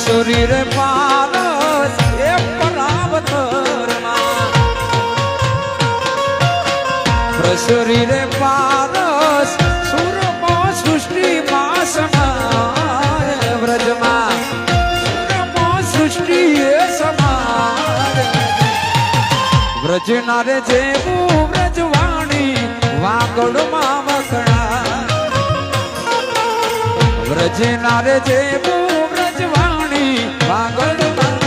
શરીર પારસ એ પરાવતરમાં શરીર પારસ સુરમાં સૃષ્ટિમાં સમાય વ્રજમાં સુરમાં સૃષ્ટિ એ સમાય વ્રજના રે જેવું વ્રજવાણી વાગડમાં વખણા વ્રજના રે જેવું વ્રજવાણી વાગડમાં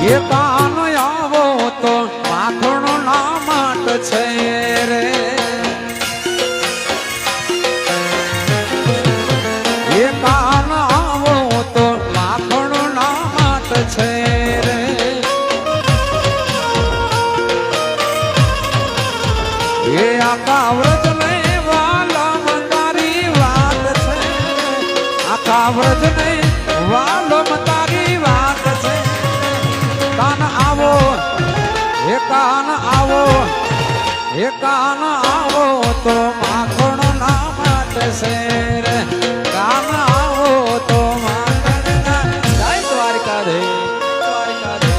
એ કાન આવો તો માખણ ના માટ છે રે એ કાન આવો તો માખણ ના માટ છે રે એ આખા વ્રજ ને વાલા તારી વાત છે આખા વ્રજ ને વાલો તારી વાત છે કાન આવો એ કાન આવો એ કાન આવો તો માખણ ના માટે શેર કાન આવો તો માખણ ના જય દ્વારકા દે દ્વારકા દે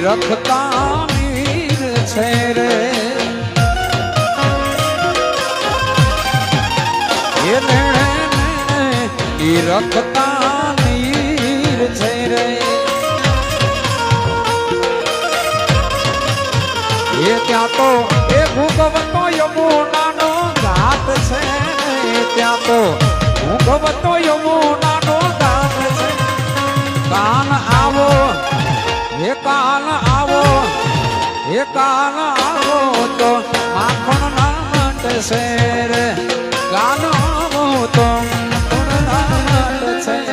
રખતા મીર છે રે એ રખતા મીર છે રે એ ત્યાં તો એ ભૂગવતો યમુનાનો ઘાટ છે ત્યાં તો ભૂગવતો યમુનાનો ઘાટ છે કાન આવો એ કાન આવો એ કાન આવો તો માખણ ના માટે શેર કાન આવો તો માખણ ના માટે શેર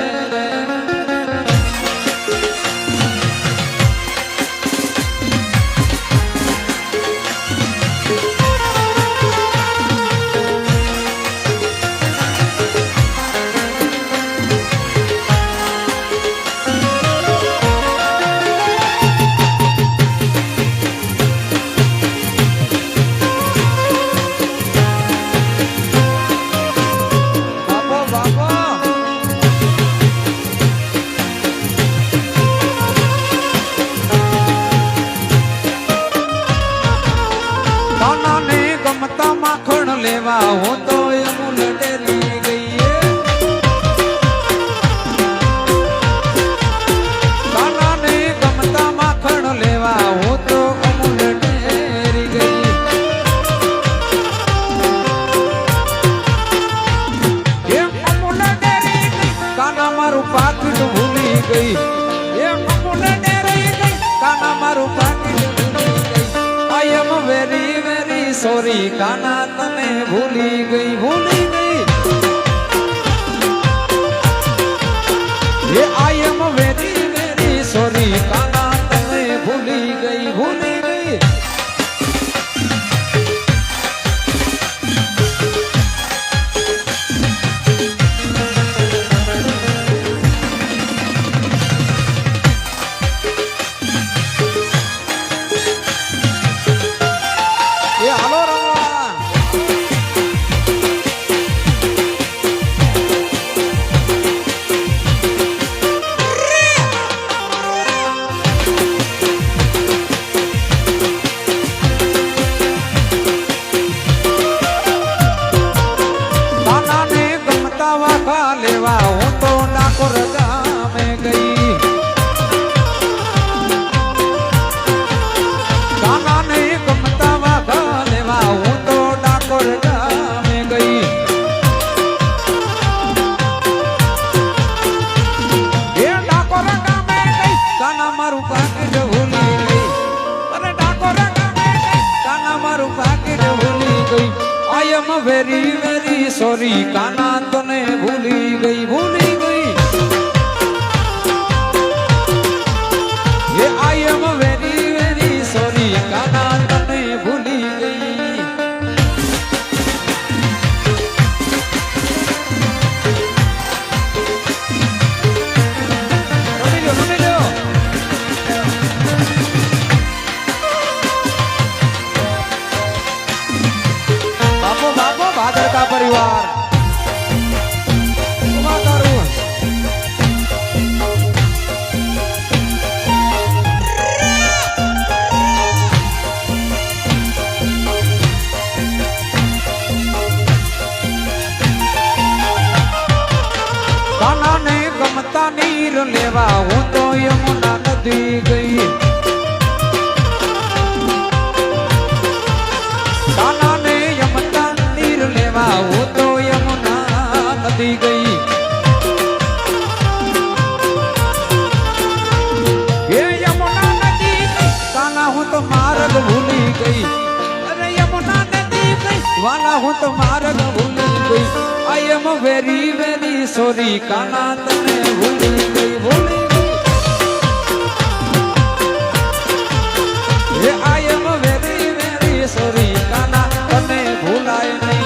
લેવા હું તો અમૂલ ડેરી ગઈ કાનાને ગમતા માખણ લેવા હું તો અમૂલ ડેરી ગઈ એમ અમૂલ ડેરી કાના મારું પાકીટ ભૂલી ગઈ એમ અમૂલ ડેરી ગઈ કાના મારું પાકીટ ભૂલી ગઈ આઈ એમ વેરી વેરી સોરી કાના તને ભૂલી ગઈ એ આઈ એમ વેરી વેરી સોરી કાના તને ભૂલી ગઈ વેરી વેરી સોરી કાના તને ભૂલી ગઈ ભૂલી ગઈ એ આઈ એમ વેરી વેરી સોરી કાના તને ભૂલી ગઈ भादरका परिवार काना ने गमता नीर लेवा हूँ तो यमुना नदी गई काना ने यमुना नीर लेवा हूँ तो यमुना नदी गई ये यमुना नदी गई काना हूँ तो मार्ग भूली गई अरे यमुना नदी गई वाला हूँ तो मार्ग भूली गई I am very very sorry काना तने भूली गई भूली गई ये I am very very sorry काना तने भूलाए नहीं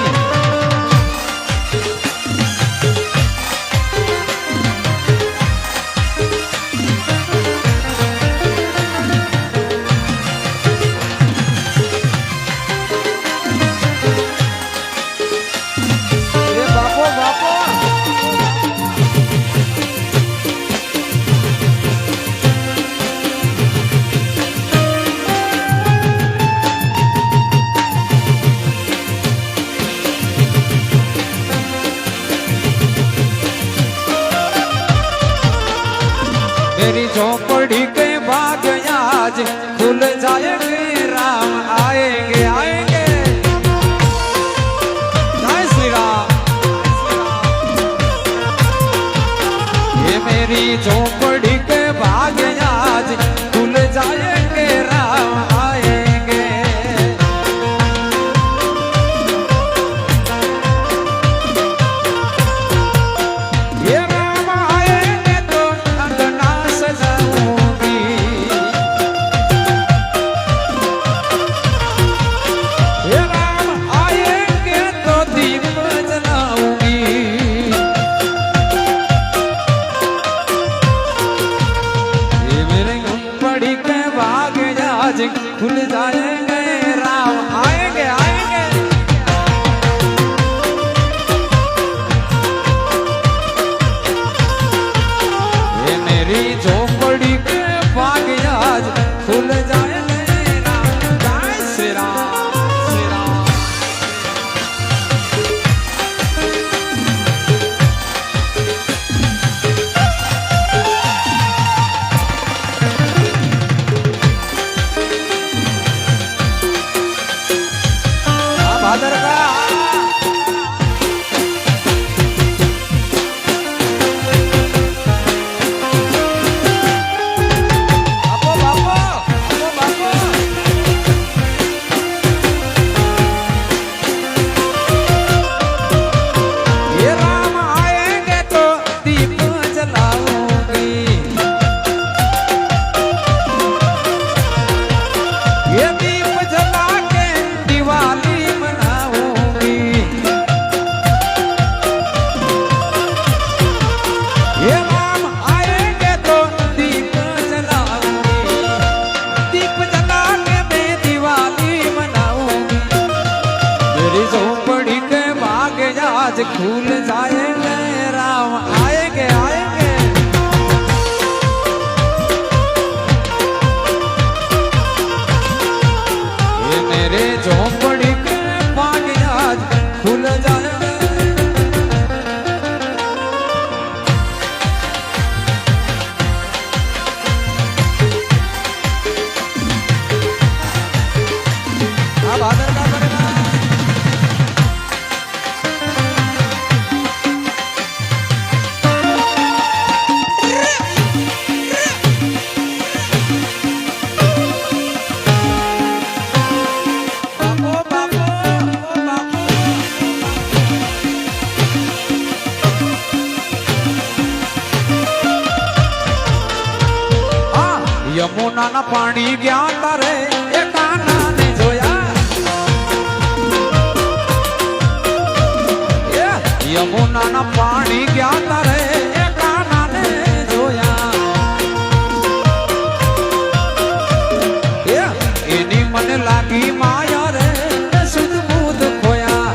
ये बापो बापो मेरी झोपड़ी के भाग आज खुल जाएंगे राम आएंगे आएंगे जय श्री राम ये मेरी झोपड़ी के भाग आज खुल जाएंगे राम आएंगे ये राम आएंगे तो अंगना सजाऊंगी ये राम आएंगे तो दीप जलाऊंगी ये मेरे झोपड़ी के भाग आज खुल जाएंगे राम आएंगे आएंगे ये मेरी झोपड़ी के भाग आज खुल जाएंगे राम जय श्री राम श्री राम યમુનાના પાણી ગયા તારે એ કાનાને જોયા યમુનાના પાણી ગયા તારે એ કાનાને જોયા એની મને લાગી માયા રે શુદ્ધ બુદ્ધ ખોયા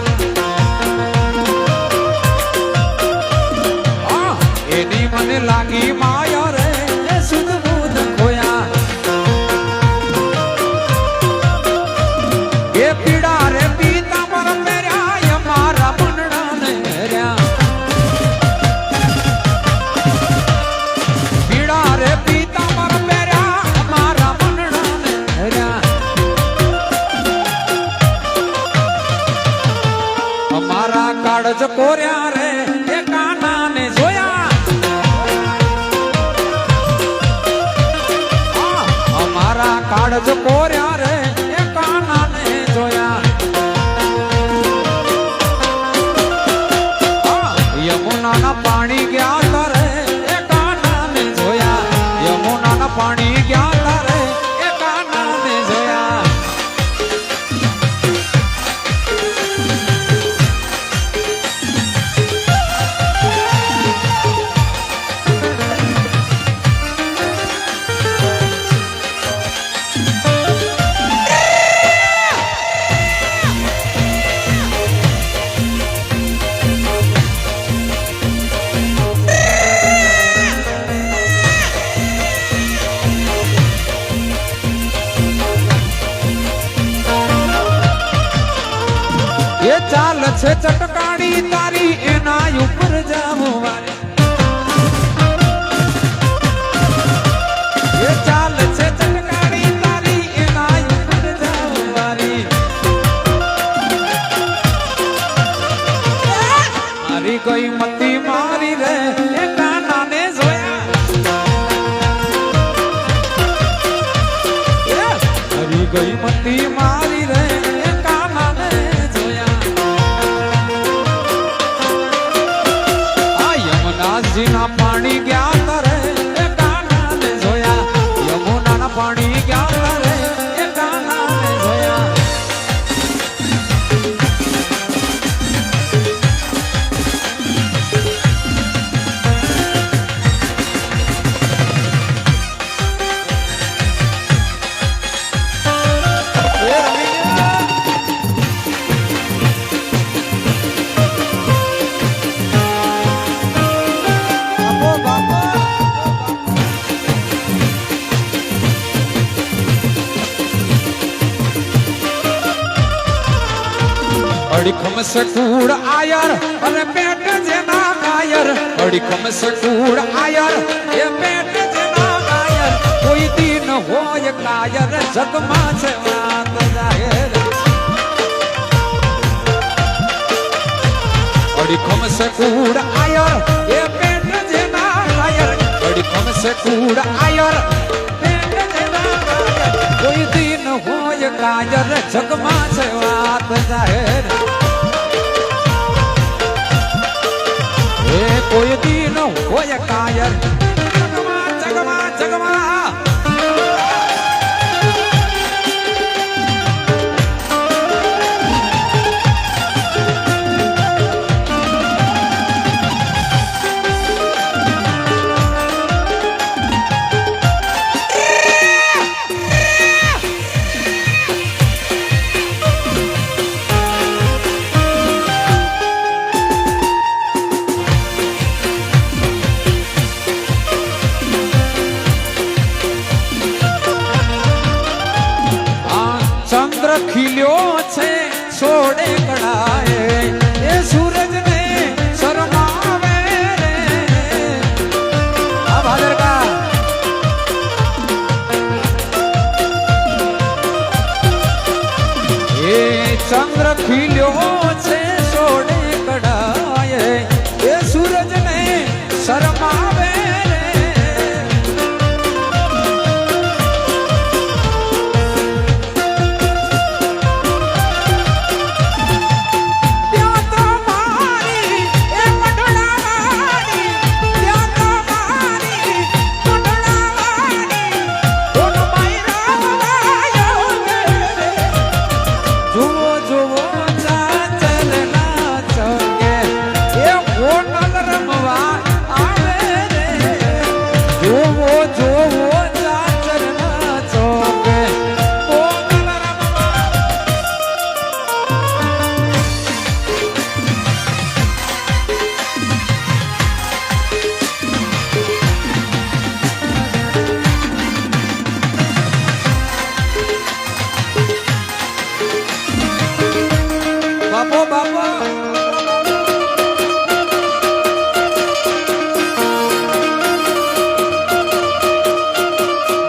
એની મને લાગી માયા રે શુદ્ધ બુદ્ધ ખોયા એ પીડા રે પીતાંબર મેર્યા મારા મનડાને હેર્યા પીડા રે પીતાંબર મેર્યા મારા મનડાને હેર્યા અમારા કાળજ કોર્યા રે એ કાનાને જોયા અમારા કાળજ કોર્યા રે એ કાનાને જોયા યમુનાના પાણી ગયા તારે એ કાનાને જોયા યમુનાના પાણી ગયા તારે એ કાનાને જોયા એ ચાલ છે ચટકાડી તારી એના ઉપર જામવારે એ ચાલ છે ચટકાડી તારી એના ઉપર જામવારે મારી કોઈ મતી મારી રે એ કાનાને જોયા મારી કોઈ મતી મારી રે એ કાનાને યમુનાજીના પાણી ગયા તારે એ કાનાને જોયા યમુનાના પાણી ગયા તારે એ કાનાને જોયા અડીખમ સે કૂડ આયર અને પેટ જેના કાયર અડીખમ સે કૂડ આયર એ પેટ જેના કાયર કોઈ દિન હોય કાયર જગમાં છે વાત જાહેર અડીખમ સે કૂડ આયર એ પેટ જેના કાયર અડીખમ સે કૂડ આયર પેટ જેના કાયર કોઈ દિન હોય કાયર જગમાં છે વાત જાહેર કોઈ દિન હોય કાયર જગમાં જગમાં જગમાં ખીલ્યો છે સોડે કળાએ એ સૂરજને શરમાવે રે આ ભાદરકા એ ચંદ્ર ખીલ્યો છે સોડે કળાએ એ સૂરજને શરમાવે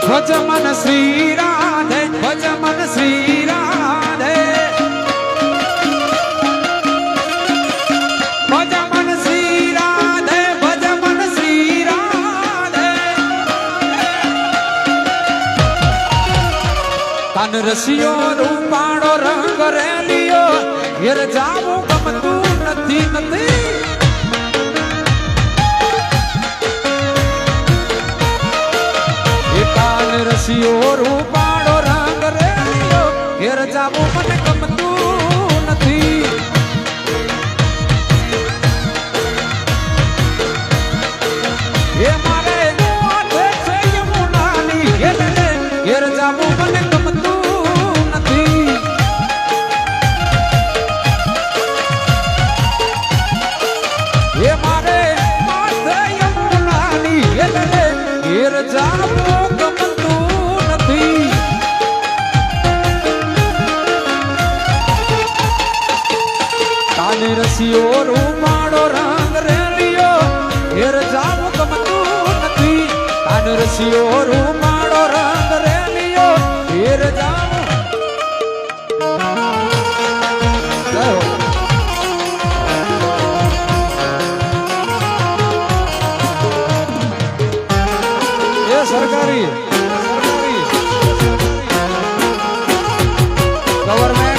ભજ મન શ્રી રાધે ભજ મન શ્રી રાધે ભજ મન શ્રી રાધે ભજ મન શ્રી રાધે કાન રસિયો રૂપાળો રંગ રેલિયો ઘેર જાવું ગમતું નથી નથી કાન રસિયો રૂપાળો રંગ રેલિયો ઘેર જાવું મને ગમતું નથી એ મારે માથે છે યમુનાની ઘેર જાવું મને ગમતું નથી એ મારે માથે યમુનાની ઘેર જાવું રસિયો રૂપાળો રંગ રેલિયો ઘેર જાવું ગમતું નથી કાન રસિયો રૂપાળો રંગ રેલિયો ઘેર જાવું એ સરકારી ગવર્મેન્ટ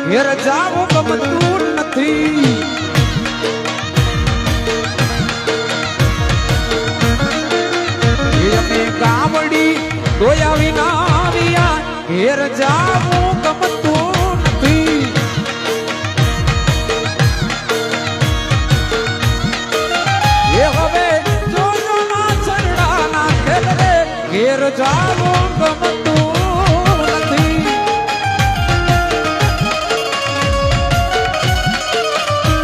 ઘેર જાવું ગમતું નથી અમે ગાવડી દોયા વિના આવ્યા ઘેર જાવું ગમતું નથી એ હવે જોજો ના છરડાના ખેતરે ઘેર જાવું ગમતું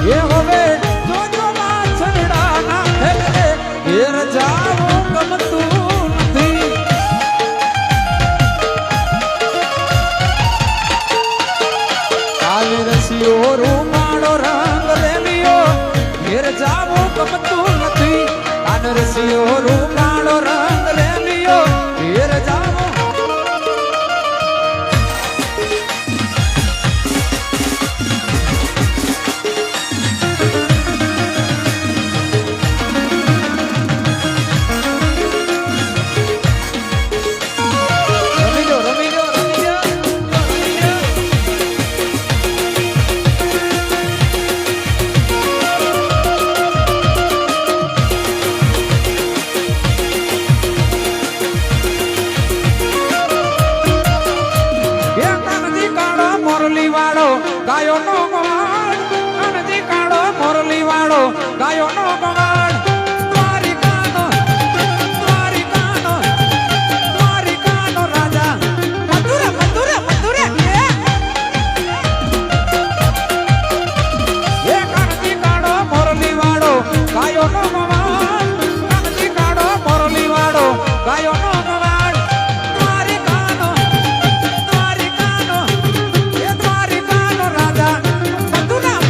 એ હવે જોજો માં છરડાના ખેતરે ઘેર જાવું ગમતું નથી કાન રસિયો રૂમાળો રંગ રેલિયો ઘેર જાવું ગમતું નથી કાન રસિયો રૂમાળો રંગ રેલિયો ઘેર જાવું ગાયો નો ગવાડ કાનજી કાળો મોરલી વાળો ગાયો નો ગવાડ દ્વારિકાનો રાજા મધુરે એ કાનજી કાળો મોરલી વાળો ગાયો નો ગવાડ કાનજી કાળો મોરલી વાળો ગાયો નો ગવાડ દ્વારિકાનો રાજા મધુરા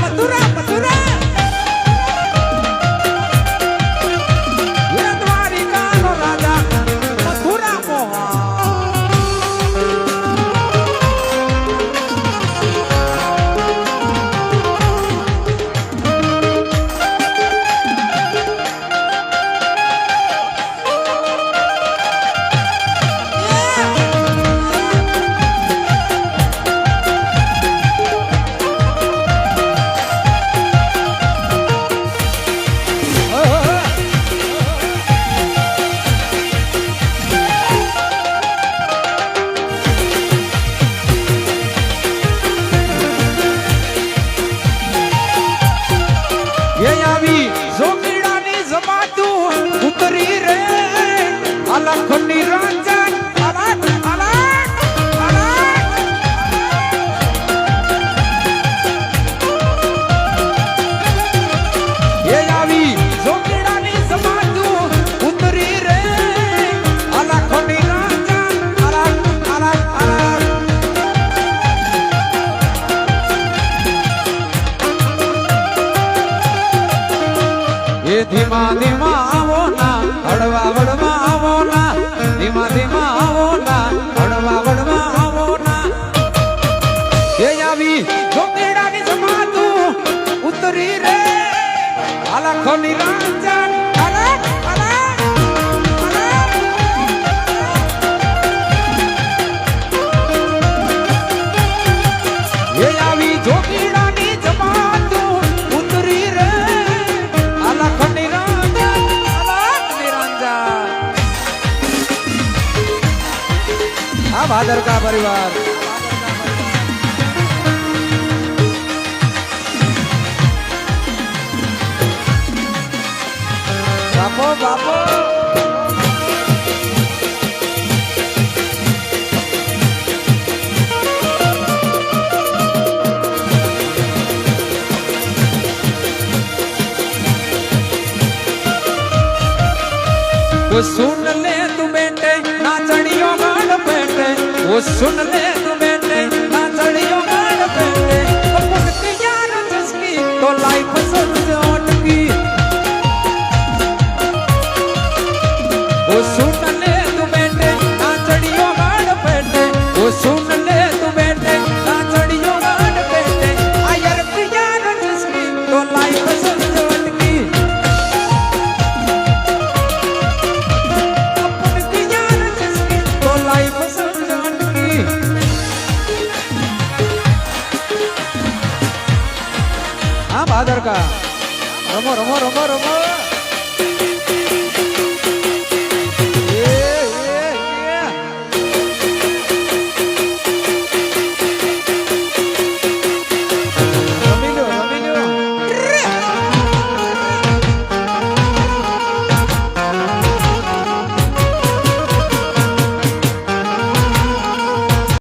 આ ભાદર કા પરિવાર બાપો બાપો वो सुन ले तू बेटे नाचड़ियों गाड़ बेटे वो सुन ले तू बेटे नाचड़ियों गाड़ बेटे पुटकी यार जिसकी तो लाइफ सजोट की वो सुन ले तू बेटे नाचड़ियों गाड़ बेटे वो सुन ले तू बेटे नाचड़ियों गाड़ बेटे आयर की यार जिसकी तो लाइफ सजोट की भादर का रमो रमो रमो रमो